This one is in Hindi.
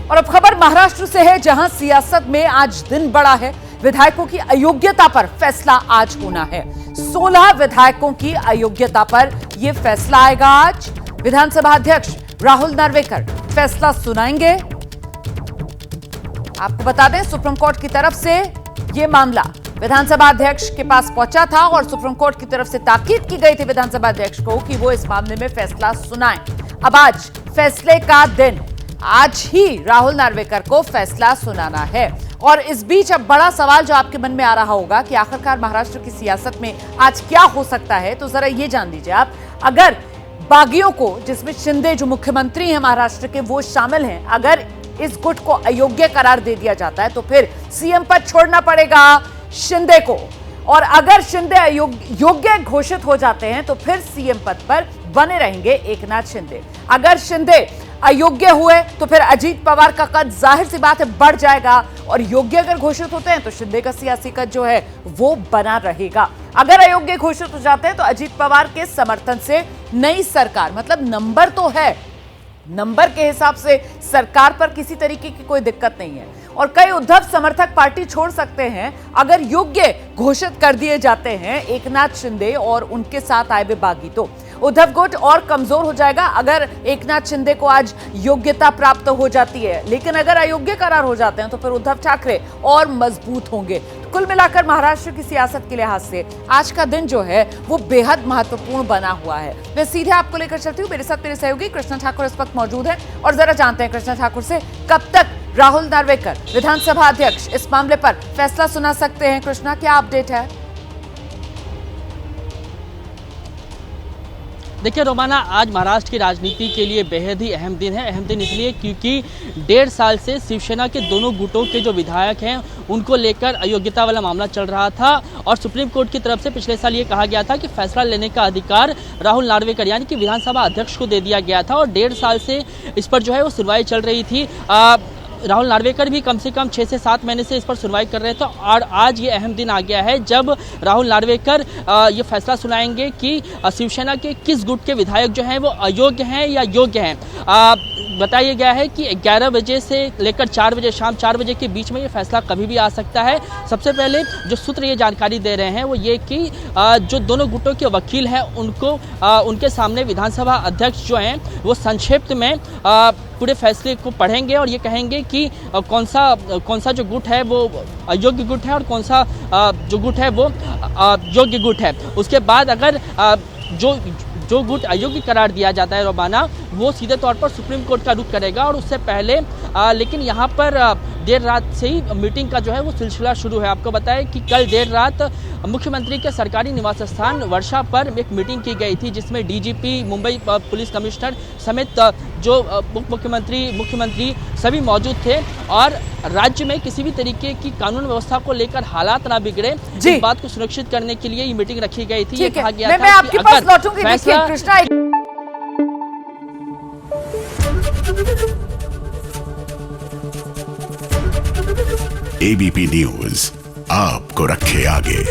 और अब खबर महाराष्ट्र से है, जहां सियासत में आज दिन बड़ा है। विधायकों की अयोग्यता पर फैसला आज होना है। 16 विधायकों की अयोग्यता पर यह फैसला आएगा आज। विधानसभा अध्यक्ष राहुल नार्वेकर फैसला सुनाएंगे। आपको बता दें, सुप्रीम कोर्ट की तरफ से यह मामला विधानसभा अध्यक्ष के पास पहुंचा था और सुप्रीम कोर्ट की तरफ से ताकीद की गई थी विधानसभा अध्यक्ष को कि वो इस मामले में फैसला सुनाएं। अब आज फैसले का दिन, आज ही राहुल नार्वेकर को फैसला सुनाना है। और इस बीच अब बड़ा सवाल जो आपके मन में आ रहा होगा कि आखिरकार महाराष्ट्र की सियासत में आज क्या हो सकता है, तो जरा ये जान लीजिए आप, अगर बागियों को, जिसमें शिंदे जो मुख्यमंत्री हैं महाराष्ट्र के, वो शामिल हैं, अगर इस गुट को अयोग्य करार दे दिया जाता है तो फिर सीएम पद छोड़ना पड़ेगा शिंदे को। और अगर शिंदे योग्य घोषित हो जाते हैं तो फिर सीएम पद पर बने रहेंगे एकनाथ शिंदे। अगर शिंदे अयोग्य हुए तो फिर अजीत पवार का कद जाहिर सी बात है बढ़ जाएगा, और योग्य अगर घोषित होते हैं तो शिंदे का सियासी कद जो है वो बना रहेगा। अगर अयोग्य घोषित हो जाते हैं तो अजीत पवार के समर्थन से नई सरकार, मतलब नंबर तो है, नंबर के हिसाब से सरकार पर किसी तरीके की कोई दिक्कत नहीं है। और कई उद्धव समर्थक पार्टी छोड़ सकते हैं अगर योग्य घोषित कर दिए जाते हैं एकनाथ शिंदे और उनके साथ आए हुए बागी। तो उद्धव गुट और कमजोर हो जाएगा अगर एकनाथ शिंदे को आज योग्यता प्राप्त हो जाती है, लेकिन अगर अयोग्य करार हो जाते हैं तो फिर उद्धव ठाकरे और मजबूत होंगे। कुल मिलाकर महाराष्ट्र की सियासत के लिहाज से आज का दिन जो है वो बेहद महत्वपूर्ण बना हुआ है। मैं सीधे आपको लेकर चलती हूँ, मेरे साथ मेरे सहयोगी कृष्णा ठाकुर इस वक्त मौजूद है, और जरा जानते हैं कृष्णा ठाकुर से कब तक राहुल नार्वेकर विधानसभा अध्यक्ष इस मामले पर फैसला सुना सकते हैं। कृष्णा, क्या अपडेट है? देखिए रोमाना, आज महाराष्ट्र की राजनीति के लिए बेहद ही अहम दिन है। अहम दिन इसलिए क्योंकि 1.5 साल से शिवसेना के दोनों गुटों के जो विधायक हैं उनको लेकर अयोग्यता वाला मामला चल रहा था, और सुप्रीम कोर्ट की तरफ से पिछले साल ये कहा गया था कि फैसला लेने का अधिकार राहुल नार्वेकर यानी कि विधानसभा अध्यक्ष को दे दिया गया था, और 1.5 साल से इस पर जो है वो सुनवाई चल रही थी। राहुल नार्वेकर भी कम से कम 6 से 7 महीने से इस पर सुनवाई कर रहे थे, और आज ये अहम दिन आ गया है जब राहुल नार्वेकर ये फैसला सुनाएंगे कि शिवसेना के किस गुट के विधायक जो हैं वो अयोग्य हैं या योग्य हैं। बताया गया है कि 11 बजे से लेकर 4 बजे, शाम 4 बजे के बीच में ये फैसला कभी भी आ सकता है। सबसे पहले जो सूत्र ये जानकारी दे रहे हैं वो ये कि जो दोनों गुटों के वकील हैं उनको उनके सामने विधानसभा अध्यक्ष जो हैं वो संक्षिप्त में पूरे फैसले को पढ़ेंगे और ये कहेंगे कि कौन सा जो गुट है वो अयोग्य गुट है और कौन सा जो गुट है वो योग्य गुट है। उसके बाद अगर जो गुट अयोग्य करार दिया जाता है रोमाना, वो सीधे तौर पर सुप्रीम कोर्ट का रुख करेगा। और उससे पहले लेकिन यहाँ पर देर रात से ही मीटिंग का जो है वो सिलसिला शुरू है। आपको बताएं कि कल देर रात मुख्यमंत्री के सरकारी निवास स्थान वर्षा पर एक मीटिंग की गई थी, जिसमें डीजीपी, मुंबई पुलिस कमिश्नर समेत जो उप मुख्यमंत्री सभी मौजूद थे, और राज्य में किसी भी तरीके की कानून व्यवस्था को लेकर हालात ना बिगड़े, इस बात को सुरक्षित करने के लिए ये मीटिंग रखी गई थी। ये कहा गया था कि अगर फैसला एबीपी न्यूज आपको रखे आगे।